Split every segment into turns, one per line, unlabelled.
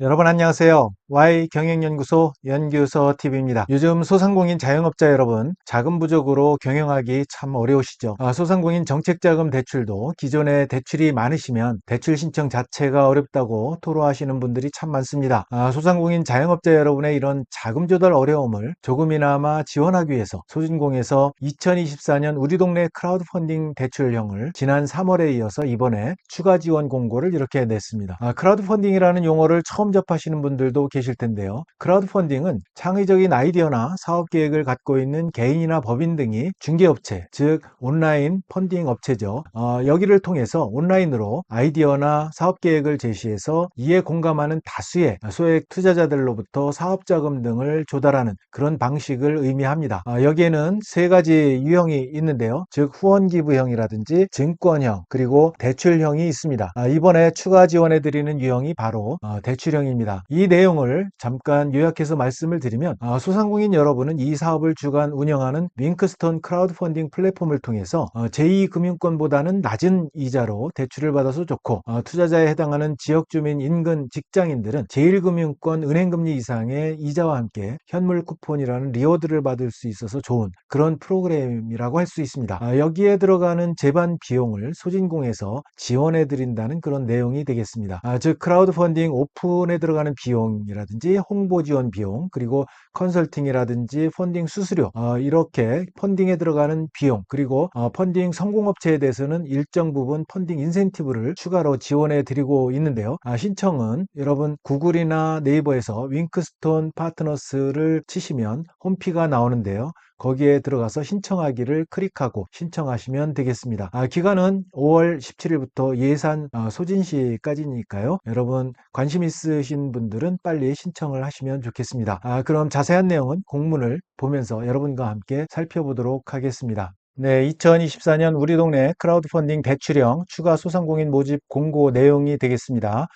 여러분 안녕하세요. Y경영연구소 연구소 TV입니다. 요즘 소상공인 자영업자 여러분 자금 부족으로 경영하기 참 어려우시죠? 소상공인 정책자금 대출도 기존에 대출이 많으시면 대출 신청 자체가 어렵다고 토로하시는 분들이 참 많습니다. 소상공인 자영업자 여러분의 이런 자금 조달 어려움을 조금이나마 지원하기 위해서 소진공에서 2024년 우리 동네 크라우드 펀딩 대출형을 지난 3월에 이어서 이번에 추가 지원 공고를 이렇게 냈습니다. 크라우드 펀딩이라는 용어를 처음 접하시는 분들도 계실 텐데요. 크라우드 펀딩은 창의적인 아이디어나 사업 계획을 갖고 있는 개인이나 법인 등이 중개업체, 즉 온라인 펀딩 업체죠. 여기를 통해서 온라인으로 아이디어나 사업 계획을 제시해서 이에 공감하는 다수의 소액 투자자들로부터 사업 자금 등을 조달하는 그런 방식을 의미합니다. 여기에는 세 가지 유형이 있는데요. 즉 후원 기부형이라든지 증권형 그리고 대출형이 있습니다. 이번에 추가 지원해 드리는 유형이 바로 대출형입니다. 이 내용을 잠깐 요약해서 말씀을 드리면 소상공인 여러분은 이 사업을 주관 운영하는 윙크스톤 크라우드 펀딩 플랫폼을 통해서 제2금융권보다는 낮은 이자로 대출을 받아서 좋고 투자자에 해당하는 지역주민 인근 직장인들은 제1금융권 은행금리 이상의 이자와 함께 현물 쿠폰이라는 리워드를 받을 수 있어서 좋은 그런 프로그램이라고 할 수 있습니다. 여기에 들어가는 제반 비용을 소진공에서 지원해 드린다는 그런 내용이 되겠습니다. 즉 크라우드 펀딩 오픈에 들어가는 비용이라든지 홍보 지원 비용 그리고 컨설팅이라든지 펀딩 수수료 이렇게 펀딩에 들어가는 비용 그리고 펀딩 성공업체에 대해서는 일정 부분 펀딩 인센티브를 추가로 지원해 드리고 있는데요. 신청은 여러분 구글이나 네이버에서 윙크스톤 파트너스를 치시면 홈피가 나오는데요. 거기에 들어가서 신청하기를 클릭하고 신청하시면 되겠습니다. 기간은 5월 17일부터 예산 소진시까지니까요. 여러분 관심 있으신 분들은 빨리 신청을 하시면 좋겠습니다. 그럼 자세한 내용은 공문을 보면서 여러분과 함께 살펴보도록 하겠습니다. 네, 2024년 우리 동네 크라우드 펀딩 대출형 추가 소상공인 모집 공고 내용이 되겠습니다.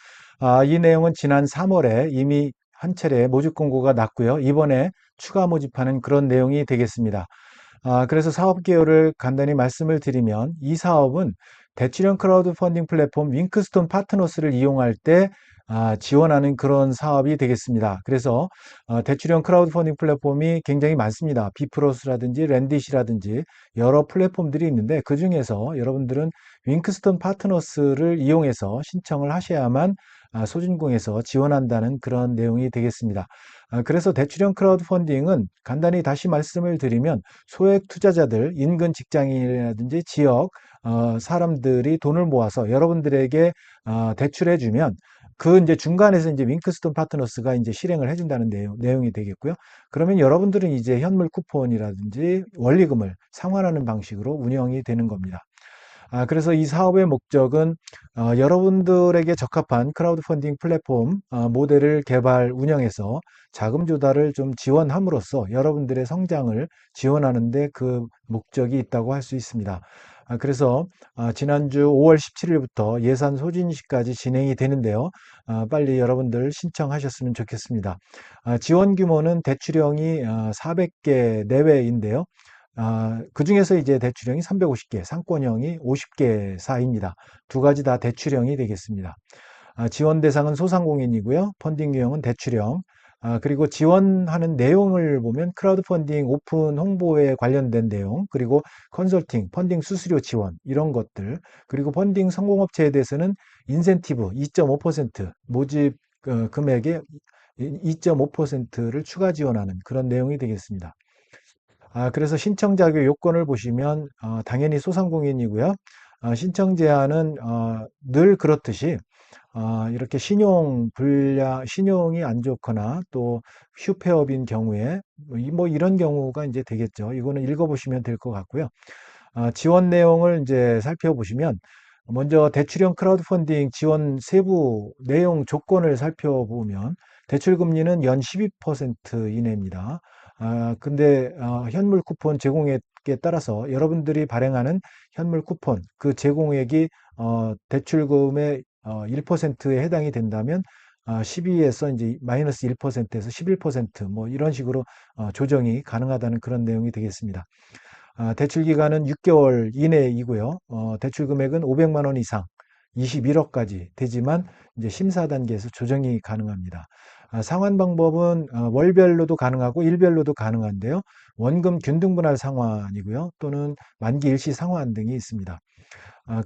이 내용은 지난 3월에 이미 한 차례 모집 공고가 났고요. 이번에 추가 모집하는 그런 내용이 되겠습니다. 그래서 사업 개요를 간단히 말씀을 드리면 이 사업은 대출형 크라우드 펀딩 플랫폼 윙크스톤 파트너스를 이용할 때 지원하는 그런 사업이 되겠습니다. 그래서 대출형 크라우드 펀딩 플랫폼이 굉장히 많습니다. 비프로스라든지 랜디시라든지 여러 플랫폼들이 있는데 그 중에서 여러분들은 윙크스톤 파트너스를 이용해서 신청을 하셔야만 소진공에서 지원한다는 그런 내용이 되겠습니다. 그래서 대출형 크라우드 펀딩은 간단히 다시 말씀을 드리면 소액 투자자들, 인근 직장인이라든지 지역 사람들이 돈을 모아서 여러분들에게 대출해 주면 그 이제 중간에서 이제 윙크스톤 파트너스가 이제 실행을 해준다는 내용이 되겠고요. 그러면 여러분들은 이제 현물 쿠폰이라든지 원리금을 상환하는 방식으로 운영이 되는 겁니다. 그래서 이 사업의 목적은 여러분들에게 적합한 크라우드 펀딩 플랫폼 모델을 개발, 운영해서 자금 조달을 좀 지원함으로써 여러분들의 성장을 지원하는 데 그 목적이 있다고 할 수 있습니다. 그래서 지난주 5월 17일부터 예산 소진시까지 진행이 되는데요. 빨리 여러분들 신청하셨으면 좋겠습니다. 지원 규모는 대출형이 400개 내외인데요. 그중에서 이제 대출형이 350개, 상권형이 50개 사이입니다. 두 가지 다 대출형이 되겠습니다. 지원 대상은 소상공인이고요. 펀딩 유형은 대출형. 그리고 지원하는 내용을 보면 크라우드 펀딩 오픈 홍보에 관련된 내용, 그리고 컨설팅, 펀딩 수수료 지원 이런 것들, 그리고 펀딩 성공업체에 대해서는 인센티브 2.5% 모집 금액의 2.5%를 추가 지원하는 그런 내용이 되겠습니다. 그래서 신청 자격 요건을 보시면 당연히 소상공인이고요. 신청 제한은 늘 그렇듯이 이렇게 신용이 안 좋거나 또 휴폐업인 경우에 뭐 이런 경우가 이제 되겠죠. 이거는 읽어보시면 될 것 같고요. 지원 내용을 이제 살펴보시면 먼저 대출형 크라우드 펀딩 지원 세부 내용 조건을 살펴보면 대출 금리는 연 12% 이내입니다. 근데 현물 쿠폰 제공액에 따라서 여러분들이 발행하는 현물 쿠폰 그 제공액이 대출금의 1%에 해당이 된다면 12에서 이제 마이너스 1%에서 11%뭐 이런 식으로 조정이 가능하다는 그런 내용이 되겠습니다. 대출 기간은 6개월 이내이고요. 대출 금액은 500만 원 이상, 21억까지 되지만 이제 심사 단계에서 조정이 가능합니다. 상환 방법은 월별로도 가능하고 일별로도 가능한데요. 원금 균등분할 상환이고요. 또는 만기 일시 상환 등이 있습니다.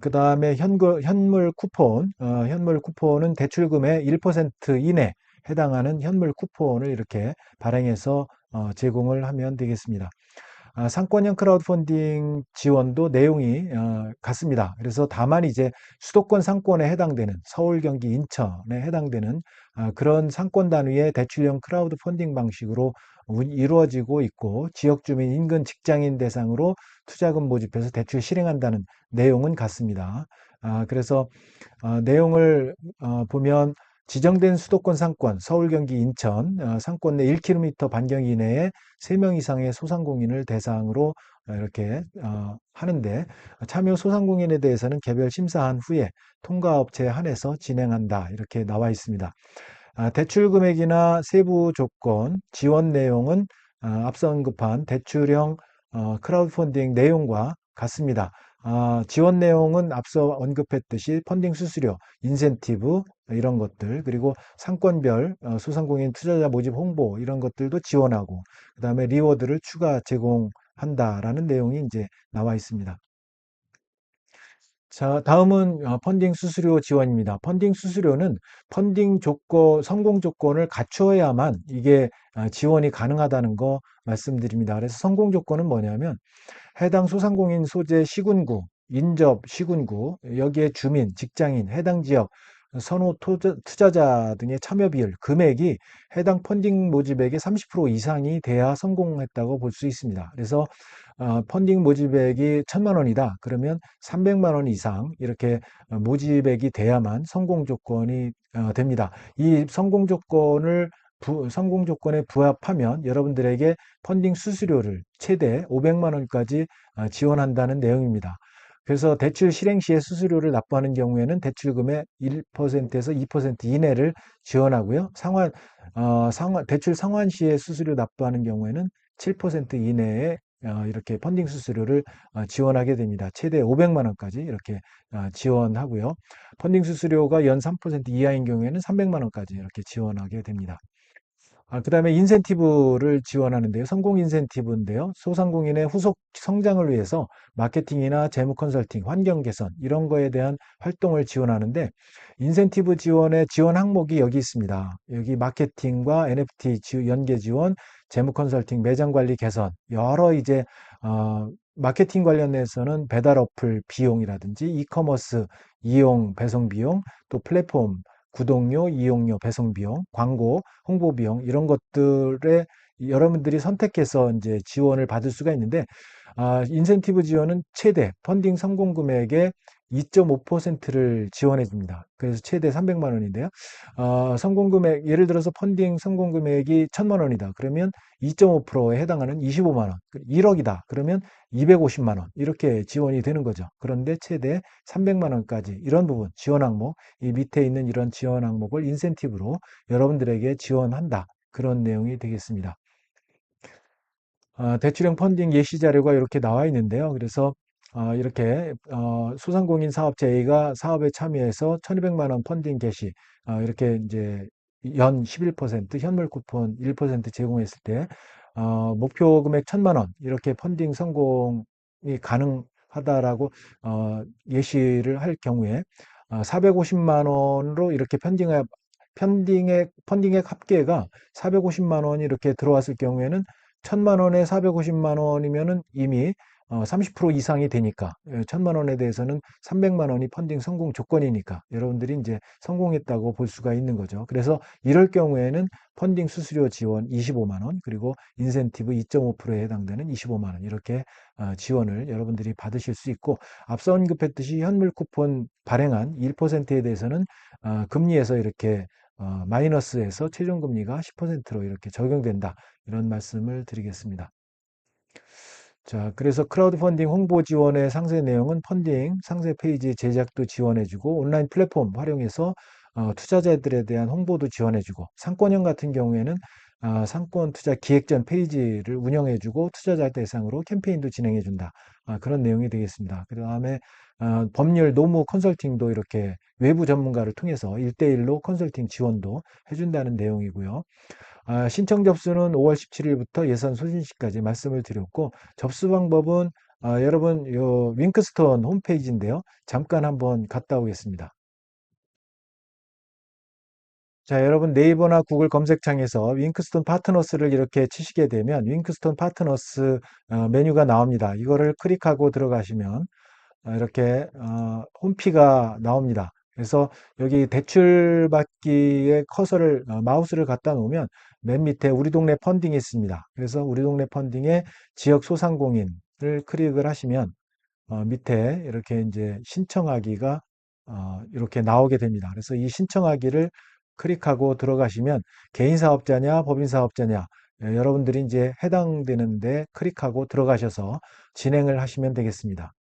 그 다음에 현물 쿠폰, 현물 쿠폰은 대출금의 1% 이내 해당하는 현물 쿠폰을 이렇게 발행해서 제공을 하면 되겠습니다. 상권형 크라우드 펀딩 지원도 내용이 같습니다. 그래서 다만 이제 수도권 상권에 해당되는 서울, 경기, 인천에 해당되는 그런 상권 단위의 대출형 크라우드 펀딩 방식으로 이루어지고 있고 지역 주민, 인근 직장인 대상으로 투자금 모집해서 대출 실행한다는 내용은 같습니다. 그래서 내용을 보면 지정된 수도권 상권, 서울, 경기, 인천 상권 내 1km 반경 이내에 3명 이상의 소상공인을 대상으로 이렇게 하는데 참여 소상공인에 대해서는 개별 심사한 후에 통과업체에 한해서 진행한다 이렇게 나와 있습니다. 대출 금액이나 세부 조건, 지원 내용은 앞서 언급한 대출형 크라우드 펀딩 내용과 같습니다. 지원 내용은 앞서 언급했듯이 펀딩 수수료, 인센티브 이런 것들 그리고 상권별 소상공인 투자자 모집 홍보 이런 것들도 지원하고 그다음에 리워드를 추가 제공한다라는 내용이 이제 나와 있습니다. 자, 다음은 펀딩 수수료 지원입니다. 펀딩 수수료는 펀딩 조건, 성공 조건을 갖추어야만 이게 지원이 가능하다는 거 말씀드립니다. 그래서 성공 조건은 뭐냐면 해당 소상공인 소재 시군구, 인접 시군구, 여기에 주민, 직장인, 해당 지역, 선호 투자자 등의 참여 비율, 금액이 해당 펀딩 모집액의 30% 이상이 돼야 성공했다고 볼 수 있습니다. 그래서 펀딩 모집액이 1,000만 원이다. 그러면 300만 원 이상 이렇게 모집액이 돼야만 성공 조건이 됩니다. 이 성공 조건에 부합하면 여러분들에게 펀딩 수수료를 최대 500만 원까지 지원한다는 내용입니다. 그래서 대출 실행 시에 수수료를 납부하는 경우에는 대출금의 1%에서 2% 이내를 지원하고요. 대출 상환 시에 수수료 납부하는 경우에는 7% 이내에 이렇게 펀딩 수수료를 지원하게 됩니다. 최대 500만 원까지 이렇게 지원하고요. 펀딩 수수료가 연 3% 이하인 경우에는 300만 원까지 이렇게 지원하게 됩니다. 그다음에 인센티브를 지원하는데요. 성공 인센티브인데요. 소상공인의 후속 성장을 위해서 마케팅이나 재무 컨설팅, 환경 개선 이런 거에 대한 활동을 지원하는데 인센티브 지원의 지원 항목이 여기 있습니다. 여기 마케팅과 NFT 연계 지원, 재무 컨설팅, 매장 관리 개선 여러 이제 마케팅 관련해서는 배달 어플 비용이라든지 이커머스 이용 배송 비용, 또 플랫폼 구독료, 이용료, 배송 비용, 광고, 홍보 비용 이런 것들에 여러분들이 선택해서 이제 지원을 받을 수가 있는데 인센티브 지원은 최대 펀딩 성공 금액의 2.5%를 지원해 줍니다. 그래서 최대 300만 원인데요. 성공 금액 예를 들어서 펀딩 성공 금액이 1,000만 원이다. 그러면 2.5%에 해당하는 25만 원. 1억이다. 그러면 250만 원. 이렇게 지원이 되는 거죠. 그런데 최대 300만 원까지 이런 부분 지원 항목 이 밑에 있는 이런 지원 항목을 인센티브로 여러분들에게 지원한다. 그런 내용이 되겠습니다. 대출형 펀딩 예시 자료가 이렇게 나와 있는데요. 그래서 이렇게 소상공인 사업자 A가 사업에 참여해서 1,200만 원 펀딩 개시 이렇게 이제 연 11% 현물 쿠폰 1% 제공했을 때 목표 금액 1,000만 원 이렇게 펀딩 성공이 가능하다라고 예시를 할 경우에 450만 원으로 이렇게 펀딩액 합계가 450만 원이 이렇게 들어왔을 경우에는 1,000만 원에 450만 원이면은 이미 30% 이상이 되니까 1,000만 원에 대해서는 300만 원이 펀딩 성공 조건이니까 여러분들이 이제 성공했다고 볼 수가 있는 거죠. 그래서 이럴 경우에는 펀딩 수수료 지원 25만 원 그리고 인센티브 2.5%에 해당되는 25만 원 이렇게 지원을 여러분들이 받으실 수 있고 앞서 언급했듯이 현물 쿠폰 발행한 1%에 대해서는 금리에서 이렇게 마이너스에서 최종 금리가 10%로 이렇게 적용된다. 이런 말씀을 드리겠습니다. 자, 그래서 크라우드 펀딩 홍보 지원의 상세 내용은 펀딩 상세 페이지 제작도 지원해주고 온라인 플랫폼 활용해서 투자자들에 대한 홍보도 지원해주고, 상권형 같은 경우에는 상권 투자 기획전 페이지를 운영해주고 투자자 대상으로 캠페인도 진행해준다. 그런 내용이 되겠습니다. 그 다음에 법률 노무 컨설팅도 이렇게 외부 전문가를 통해서 1대1로 컨설팅 지원도 해준다는 내용이고요. 신청 접수는 5월 17일부터 예산 소진시까지 말씀을 드렸고, 접수 방법은 여러분 요 윙크스톤 홈페이지인데요. 잠깐 한번 갔다 오겠습니다. 자, 여러분 네이버나 구글 검색창에서 윙크스톤 파트너스를 이렇게 치시게 되면 윙크스톤 파트너스 메뉴가 나옵니다. 이거를 클릭하고 들어가시면 이렇게 홈피가 나옵니다. 그래서 여기 대출 받기에 커서를 마우스를 갖다 놓으면 맨 밑에 우리 동네 펀딩이 있습니다. 그래서 우리 동네 펀딩에 지역 소상공인을 클릭을 하시면 밑에 이렇게 이제 신청하기가 이렇게 나오게 됩니다. 그래서 이 신청하기를 클릭하고 들어가시면 개인 사업자냐 법인 사업자냐 여러분들이 이제 해당되는데 클릭하고 들어가셔서 진행을 하시면 되겠습니다.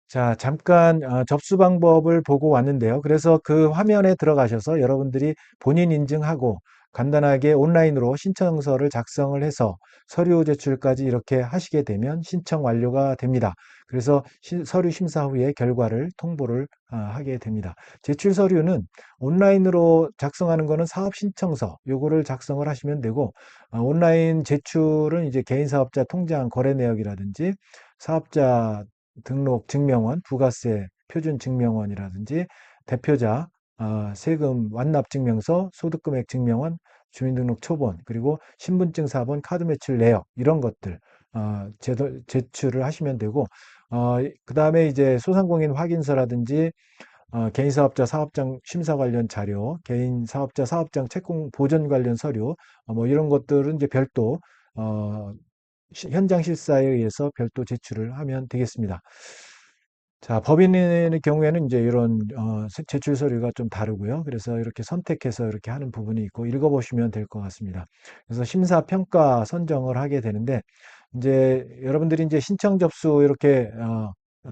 자, 잠깐 접수 방법을 보고 왔는데요. 그래서 그 화면에 들어가셔서 여러분들이 본인 인증하고 간단하게 온라인으로 신청서를 작성을 해서 서류 제출까지 이렇게 하시게 되면 신청 완료가 됩니다. 그래서 서류 심사 후에 결과를 통보를 하게 됩니다. 제출 서류는 온라인으로 작성하는 거는 사업 신청서 요거를 작성을 하시면 되고, 온라인 제출은 이제 개인 사업자 통장 거래 내역이라든지 사업자 등록 증명원, 부가세 표준 증명원이라든지 대표자, 세금 완납 증명서, 소득금액 증명원, 주민등록 초본, 그리고 신분증 사본, 카드 매출 내역 이런 것들 제출을 하시면 되고, 그 다음에 이제 소상공인 확인서라든지 개인 사업자 사업장 심사 관련 자료, 개인 사업자 사업장 채권 보전 관련 서류, 뭐 이런 것들은 이제 별도 현장 실사에 의해서 별도 제출을 하면 되겠습니다. 자, 법인의 경우에는 이제 이런 제출 서류가 좀 다르고요. 그래서 이렇게 선택해서 이렇게 하는 부분이 있고 읽어보시면 될 것 같습니다. 그래서 심사, 평가, 선정을 하게 되는데 이제 여러분들이 이제 신청 접수 이렇게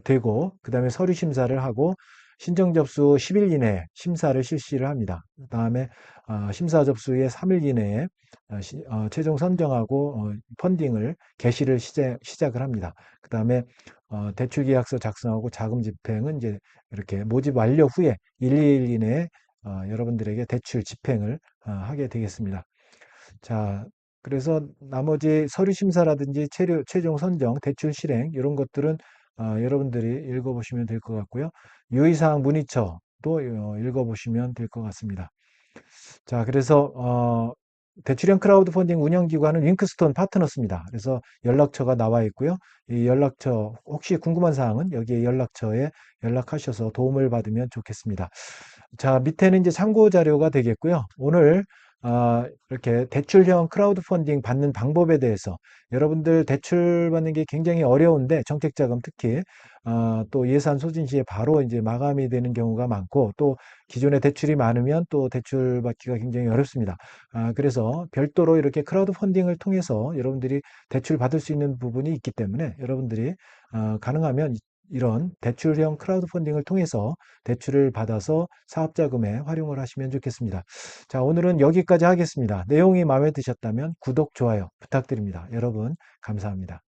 되고 그다음에 서류 심사를 하고 신청 접수 10일 이내에 심사를 실시를 합니다. 그다음에 심사 접수 후에 3일 이내에 최종 선정하고 펀딩을 개시를 시작을 합니다. 그다음에 대출 계약서 작성하고 자금 집행은 이제 이렇게 모집 완료 후에 1, 2일 이내에 여러분들에게 대출 집행을 하게 되겠습니다. 자, 그래서 나머지 서류 심사라든지 최종 선정, 대출 실행 이런 것들은 여러분들이 읽어보시면 될 것 같고요. 유의사항 문의처도 읽어보시면 될 것 같습니다. 자, 그래서 대출형 크라우드 펀딩 운영기관은 윙크스톤 파트너스입니다. 그래서 연락처가 나와 있고요. 이 연락처 혹시 궁금한 사항은 여기 연락처에 연락하셔서 도움을 받으면 좋겠습니다. 자, 밑에는 이제 참고 자료가 되겠고요. 오늘 이렇게 대출형 크라우드 펀딩 받는 방법에 대해서 여러분들 대출 받는 게 굉장히 어려운데 정책자금 특히 또 예산 소진 시에 바로 이제 마감이 되는 경우가 많고 또 기존에 대출이 많으면 또 대출 받기가 굉장히 어렵습니다. 그래서 별도로 이렇게 크라우드 펀딩을 통해서 여러분들이 대출 받을 수 있는 부분이 있기 때문에 여러분들이 가능하면 이런 대출형 크라우드 펀딩을 통해서 대출을 받아서 사업 자금에 활용을 하시면 좋겠습니다. 자, 오늘은 여기까지 하겠습니다. 내용이 마음에 드셨다면 구독, 좋아요 부탁드립니다. 여러분, 감사합니다.